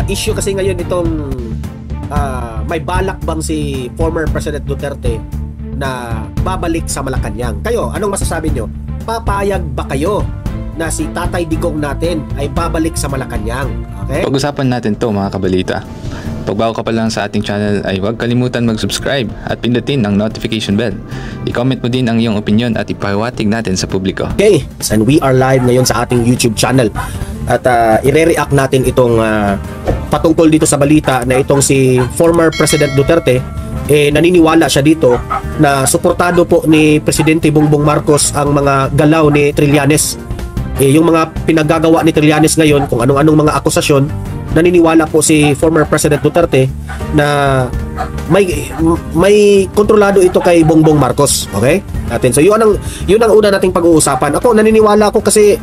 Issue kasi ngayon itong may balak bang si former President Duterte na babalik sa Malacanang. Kayo, anong masasabi nyo? Papayag ba kayo na si Tatay Digong natin ay babalik sa Malacanang? Okay? Pag-usapan natin to mga kabalita. Pag bago ka pa lang sa ating channel ay huwag kalimutan mag-subscribe at pindutin ang notification bell. I-comment mo din ang iyong opinion at ipahiwatig natin sa publiko. Okay, and we are live ngayon sa ating YouTube channel. At ire-react natin itong patungkol dito sa balita na itong si former President Duterte, naniniwala siya dito na suportado po ni Presidente Bongbong Marcos ang mga galaw ni Trillanes. Yung mga pinaggagawa ni Trillanes ngayon, kung anong-anong mga akusasyon, naniniwala po si former President Duterte na may kontrolado ito kay Bongbong Marcos. Okay? Natin. So yun ang una nating pag-uusapan. Ako naniniwala ako kasi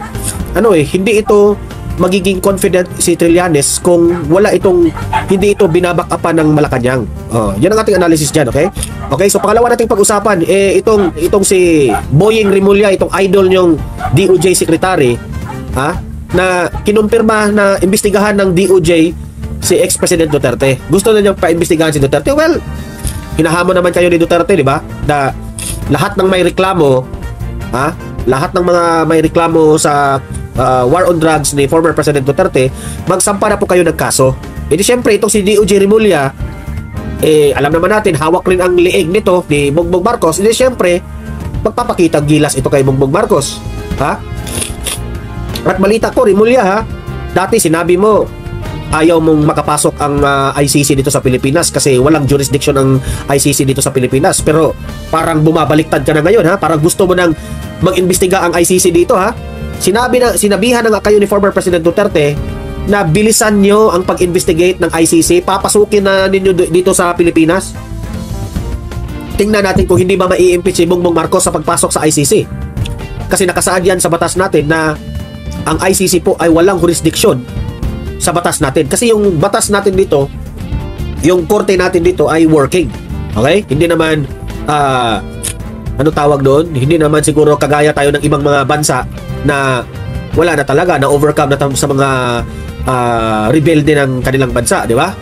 hindi ito magiging confident si Trillanes kung hindi ito binabackupan ng Malacanang. Yan ang ating analysis diyan, okay? Okay, so pangalawa nating pag-usapan itong si Boying Rimulya, itong idol niyong DOJ secretary, na kinumpirma na imbestigahan ng DOJ si ex-president Duterte. Gusto na niyang pa-imbestigahan si Duterte. Well, hinahamon naman kayo ni Duterte, di ba? Na lahat ng may reklamo, lahat ng mga may reklamo sa war on drugs ni former President Duterte, magsampa na po kayo ng kaso. Di syempre, itong si DOJ Rimulya, alam naman natin, hawak rin ang liig nito ni Bongbong Marcos. Di syempre, magpapakitang gilas ito kay Bongbong Marcos. At balita ko, Rimulya, dati sinabi mo ayaw mong makapasok ang ICC dito sa Pilipinas kasi walang jurisdiction ang ICC dito sa Pilipinas. Pero parang bumabaliktad ka na ngayon, parang gusto mo nang mag-imbestiga ang ICC dito, Sinabihan na nga kayo ni former President Duterte na bilisan nyo ang pag-investigate ng ICC, papasukin na ninyo dito sa Pilipinas. Tingnan natin kung hindi ba mai-impeach si Bongbong Marcos sa pagpasok sa ICC. Kasi nakasaad yan sa batas natin na ang ICC po ay walang jurisdiction sa batas natin. Kasi yung batas natin dito, yung korte natin dito ay working. Okay? Hindi naman, tawag doon? Hindi naman siguro kagaya tayo ng ibang mga bansa na wala na talaga, na overcome na sa mga rebelde ng kanilang bansa, di ba?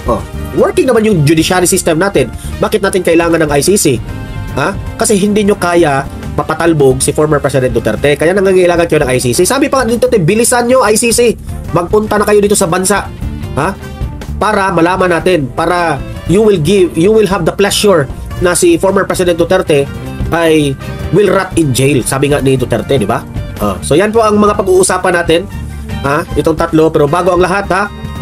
Working naman yung judiciary system natin. Bakit natin kailangan ng ICC? Kasi hindi nyo kaya mapatalbog si former President Duterte. Kaya nangangailangan kayo ng ICC. Sabi pa nga dito, bilisan nyo ICC. Magpunta na kayo dito sa bansa. Para malaman natin, para you will have the pleasure na si former President Duterte ay will rot in jail. Sabi nga ni Duterte, di ba? So yan po ang mga pag-uusapan natin, itong tatlo. Pero bago ang lahat,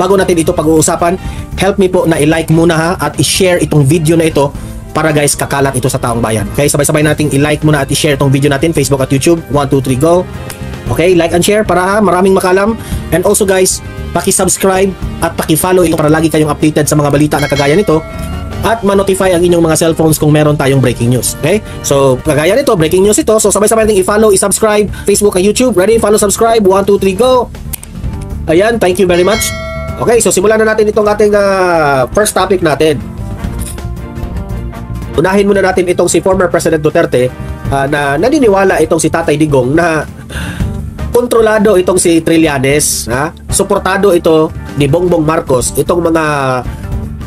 bago natin ito pag-uusapan, help me po na i-like muna at i-share itong video na ito para guys kakalat ito sa taong bayan. Okay, sabay-sabay nating i-like muna at i-share itong video natin, Facebook at YouTube. 1, 2, 3, go. Okay, like and share para maraming makalam. And also guys, paki-subscribe at paki-follow ito para lagi kayong updated sa mga balita na kagaya nito. At ma-notify ang inyong mga cellphones kung meron tayong breaking news. Okay? So, kagaya nito, breaking news ito. So, sabay-sabay natin i-follow, i-subscribe, Facebook at YouTube. Ready? Follow, subscribe. 1, 2, 3, go! Ayan, thank you very much. Okay, so simulan na natin itong ating first topic natin. Unahin muna natin itong si former President Duterte na naniniwala itong si Tatay Digong na kontrolado itong si Trillanes. Suportado ito ni Bongbong Marcos, itong mga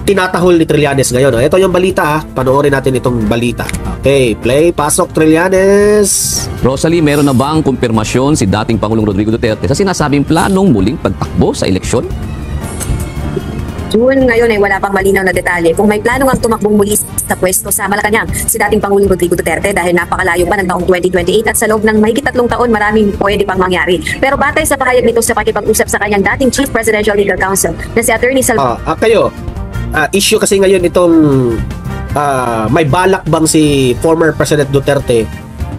tinatahol ni Trillanes ngayon. Ito yung balita, panoorin natin itong balita. Okay, play, pasok Trillanes. Rosalie, meron na bang kumpirmasyon si dating Pangulong Rodrigo Duterte sa sinasabing planong muling pagtakbo sa eleksyon? June ngayon ay wala pang malinaw na detalye kung may plano ang tumakbong muli sa pwesto sa Malacanang si dating Pangulong Rodrigo Duterte dahil napakalayo pa ng taong 2028 at sa loob ng mahigit 3 taon maraming pwede pang mangyari. Pero batay sa pahayag nito sa pakipag-usap sa kanyang dating Chief Presidential Legal Counsel na si Attorney kayo, issue kasi ngayon itong may balak bang si former President Duterte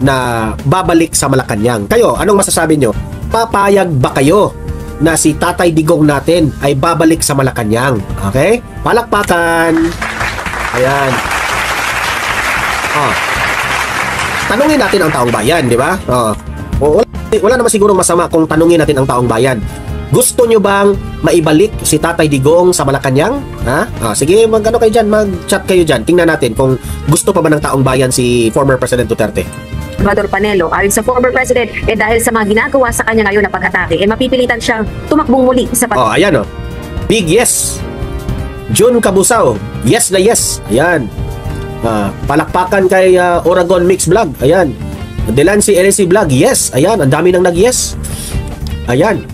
na babalik sa Malacanang. Kayo, anong masasabi nyo? Papayag ba kayo na si Tatay Digong natin ay babalik sa Malacanang? Okay? Palakpakan. Ayan. Tanungin natin ang taong bayan, di ba? Wala naman sigurong masama kung tanungin natin ang taong bayan. Gusto nyo bang maibalik si Tatay Digong sa Malacanang? Sige, kayo dyan, mag-chat kayo dyan. Tingnan natin kung gusto pa ba ng taong bayan si former President Duterte. Salvador Panelo, ayon sa former president, dahil sa mga ginagawa sa kanya ngayon na pag-atake, mapipilitan siyang tumakbong muli sa ayan big yes. June Cabusao, yes na yes. Ayan. Palakpakan kay Oragon Mix Vlog. Ayan. Delancy LC Vlog, yes. Ayan, ang dami nang nag-yes. Ayan.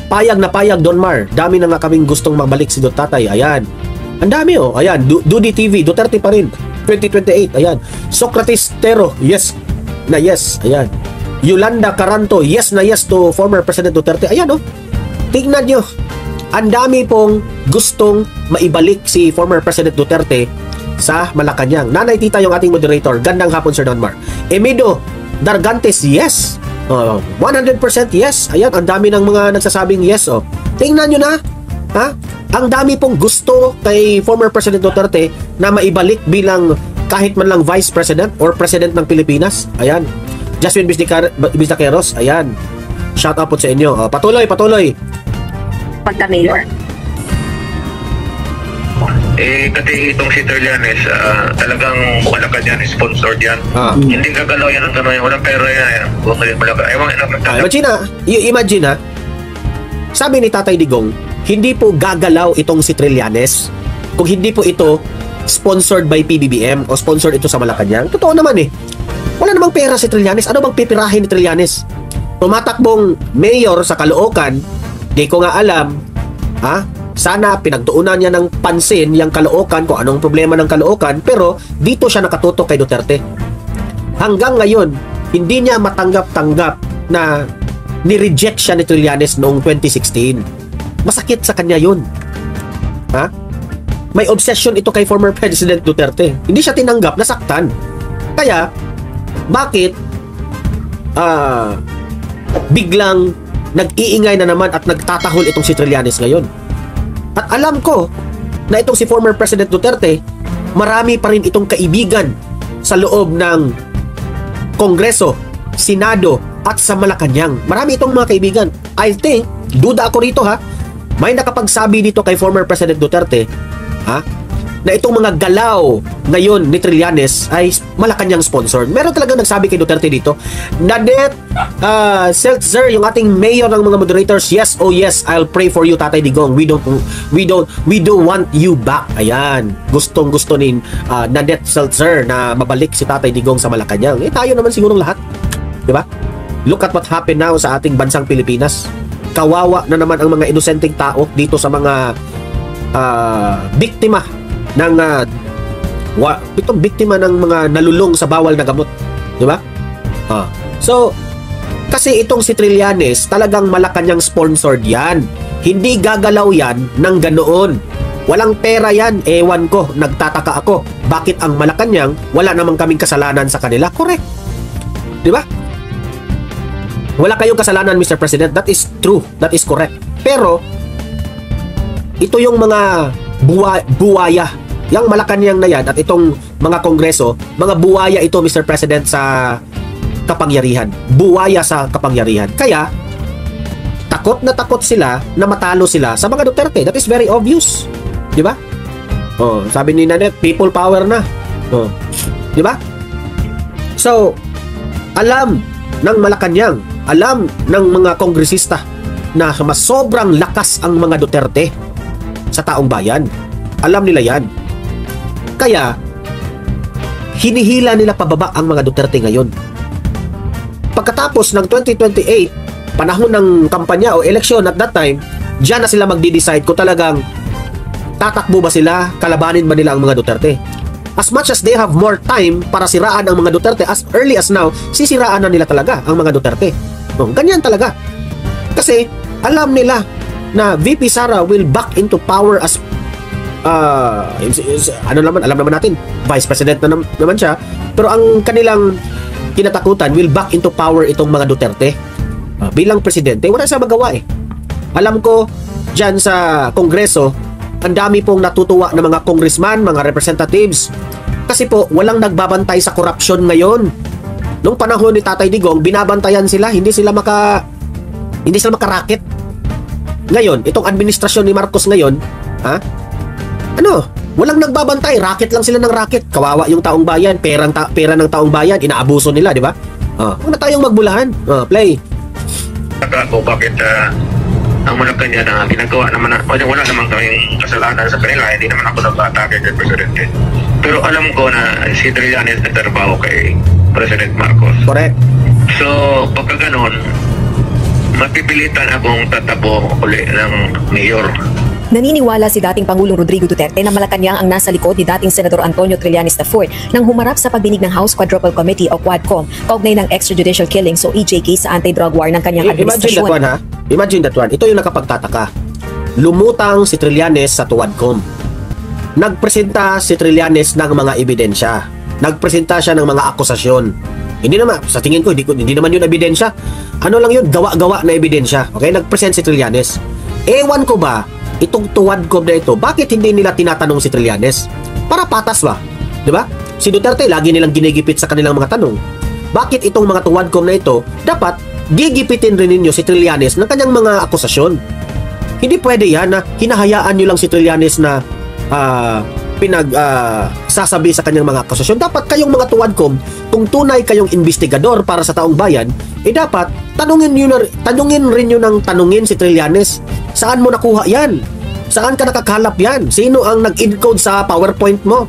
Payag na payag, Don Mar. Dami na nga kaming gustong magbalik si Dutatay. Ayan. Ang dami oh. Ayan, Dudi TV, Duterte pa rin. 2028. Ayan. Socrates Tero, yes na yes. Ayan. Yolanda Caranto, yes na yes to former President Duterte. Ayan oh. Tingnan nyo. Ang dami pong gustong maibalik si former President Duterte sa Malacanang. Nanay Tita yung ating moderator. Gandang hapon, Sir Don Mar. Emido Dargantes, yes. 100% yes. Ayan, ang dami ng mga nagsasabing yes. Oh. Tingnan nyo na. Ha? Ang dami pong gusto kay former President Duterte na maibalik bilang kahit man lang Vice President or President ng Pilipinas. Ayan. Jasmine Biznaqueros. Ayan. Shout out po sa inyo. Patuloy. Pagka-mayor. Kasi itong si Trillanes, talagang Malacanang sponsored yan. Hindi gagalaw yan ng gano'n. Walang pera yan. Imagine ha, sabi ni Tatay Digong, hindi po gagalaw itong si Trillanes kung hindi po ito sponsored by PBBM o sponsored ito sa Malacanang. Totoo naman eh. Wala namang pera si Trillanes. Ano bang pipirahin ni Trillanes? Tumatakbong mayor sa Caloocan, di ko nga alam, sana pinagtuunan niya ng pansin yung Caloocan kung anong problema ng Caloocan, pero dito siya nakatutok kay Duterte. Hanggang ngayon, hindi niya matanggap-tanggap na ni-reject siya ni Trillanes noong 2016. Masakit sa kanya yun. May obsession ito kay former President Duterte. Hindi siya tinanggap, nasaktan. Kaya, bakit biglang nag-iingay na naman at nagtatahol itong si Trillanes ngayon? At alam ko na itong si former President Duterte, marami pa rin itong kaibigan sa loob ng Kongreso, Senado at sa Malacanang. Marami itong mga kaibigan. I think, duda ako rito ha, may nakapagsabi dito kay former President Duterte na itong mga galaw ngayon ni Trillanes ay Malacanang sponsored. Meron talaga nagsabi kay Duterte dito. Nadet Seltzer, yung ating mayor ng mga moderators, yes, oh yes, I'll pray for you, Tatay Digong. We don't want you back. Ayan. Gustong-gusto ni Nadet Seltzer na mabalik si Tatay Digong sa Malacanang. Tayo naman sigurong lahat. 'Di ba? Look at what happened now sa ating bansang Pilipinas. Kawawa na naman ang mga inosenteng tao dito sa mga biktima ng itong biktima ng mga nalulong sa bawal na gamot, di ba? So kasi itong si Trillanes talagang Malacanang sponsored yan. Hindi gagalaw yan ng ganoon. Walang pera yan. Ewan ko, nagtataka ako. Bakit ang Malacanang wala namang kaming kasalanan sa kanila? Correct. Di ba? Wala kayong kasalanan, Mr. President. That is true. That is correct. Pero ito yung mga buwaya, yung Malacanang na yan at itong mga kongreso, mga buwaya ito, Mr. President, sa kapangyarihan. Buwaya sa kapangyarihan. Kaya, takot na takot sila na matalo sila sa mga Duterte. That is very obvious. Di ba? Sabi ni Nanet, people power na. Di ba? So, alam ng Malacanang, alam ng mga kongresista na mas sobrang lakas ang mga Duterte sa taong bayan. Alam nila yan. Kaya, hinihila nila pababa ang mga Duterte ngayon. Pagkatapos ng 2028, panahon ng kampanya o eleksyon at that time, diyan na sila magdi-decide kung talagang tatakbo ba sila, kalabanin ba nila ang mga Duterte. As much as they have more time para siraan ang mga Duterte, as early as now, sisiraan na nila talaga ang mga Duterte. Ganyan talaga. Kasi alam nila na VP Sara will back into power as alam naman natin, Vice President na naman siya, pero ang kanilang kinatakutan will back into power itong mga Duterte bilang presidente. Wala siya magawa eh. Alam ko dyan sa Kongreso, ang dami pong natutuwa ng mga congressman, mga representatives, kasi po walang nagbabantay sa korupsyon ngayon. Nung panahon ni Tatay Digong, binabantayan sila, hindi sila makaraket. Ngayon, itong administrasyon ni Marcos ngayon, walang nagbabantay, racket lang sila ng racket. Kawawa yung taong bayan, pera ng taong bayan, inaabuso nila, di ba? Huwag na tayong magbulahan. Play. Ako, bakit ang Malacanang na ginagawa naman, wala naman kaming kasalanan sa kanila, hindi naman ako nag-atake kay Presidente. Pero alam ko na si Trillanes nagtrabaho kay President Marcos. Correct. So, pagka ganon, mapipilitan akong tatabo uli ng mayor. Naniniwala si dating Pangulong Rodrigo Duterte na Malacanang ang nasa likod ni dating Senador Antonio Trillanes IV nang humarap sa pagdinig ng House Quadruple Committee o Quadcom kaugnay ng extrajudicial killings o EJK sa anti-drug war ng kanyang Imagine that administrasyon. one, ha? Imagine that one. Ito yung nakapagtataka. Lumutang si Trillanes sa Quadcom. Nagpresenta si Trillanes ng mga ebidensya. Nagpresenta siya ng mga akusasyon. Hindi naman, sa tingin ko, hindi naman yun ebidensya. Ano lang yun? Gawa-gawa na ebidensya. Okay? Nagpresent si Trillanes. Ewan ko ba, itong Quadcom na ito, bakit hindi nila tinatanong si Trillanes? Para patas ba? Diba? Si Duterte, lagi nilang ginigipit sa kanilang mga tanong. Bakit itong mga Quadcom na ito, dapat gigipitin rin ninyo si Trillanes ng kanyang mga akusasyon? Hindi pwede yan na hinahayaan nyo lang si Trillanes na sasabi sa kanyang mga akusasyon. Dapat kayong mga Quadcom, kung tunay kayong investigador para sa taong bayan, dapat tanungin rin nyo ng tanungin si Trillanes. Saan mo nakuha yan? Saan ka nakakalap yan? Sino ang nag-encode sa PowerPoint mo?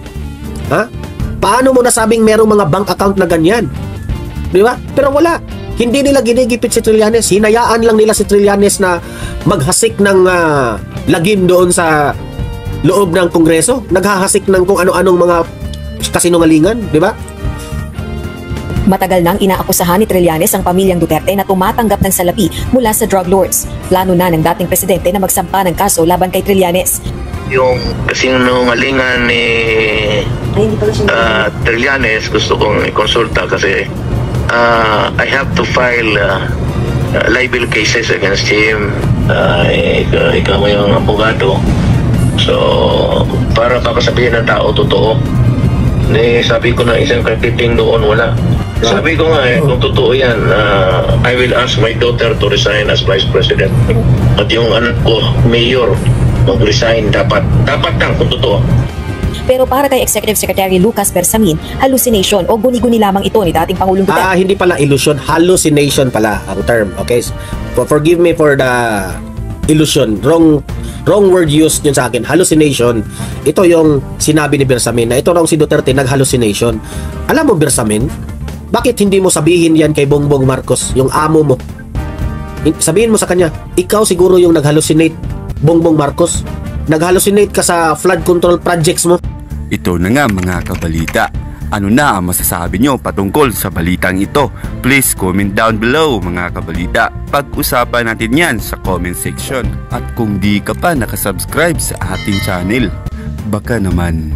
Ha? Paano mo nasabing merong mga bank account na ganyan? Di ba? Pero wala. Hindi nila ginigipit si Trillanes. Hinayaan lang nila si Trillanes na maghasik ng lagim doon sa loob ng Kongreso. Naghahasik ng kung ano-anong mga kasinungalingan. Di ba? Matagal nang inaakusahan ni Trillanes ang pamilyang Duterte na tumatanggap ng salapi mula sa drug lords. Plano na ng dating presidente na magsampa ng kaso laban kay Trillanes. Yung kasinungalingan ni Trillanes, gusto kong ikonsulta kasi I have to file libel cases against him. Ikaw mo yung abogado. So, para kakasabihin ng tao totoo. Sabi ko na isang kapiting doon, wala. Sabi ko nga kung totoo yan, I will ask my daughter to resign as Vice President. At yung anak ko, Mayor, mag-resign dapat. Dapat lang kung totoo. Pero para kay Executive Secretary Lucas Bersamin, hallucination o guni-guni lamang ito ni dating Pangulong Duterte. Hindi pala illusion, hallucination pala ang term. Okay? Forgive me for the illusion. Wrong word used yun sa akin. Hallucination. Ito yung sinabi ni Bersamin na ito raw si Duterte nag-hallucination. Alam mo, Bersamin, bakit hindi mo sabihin yan kay Bongbong Marcos, yung amo mo? Sabihin mo sa kanya, ikaw siguro yung nag-hallucinate, Bongbong Marcos. Nag-hallucinate ka sa flood control projects mo. Ito na nga mga kabalita. Ano na ang masasabi nyo patungkol sa balitang ito? Please comment down below mga kabalita. Pag-usapan natin yan sa comment section. At kung di ka pa nakasubscribe sa ating channel, baka naman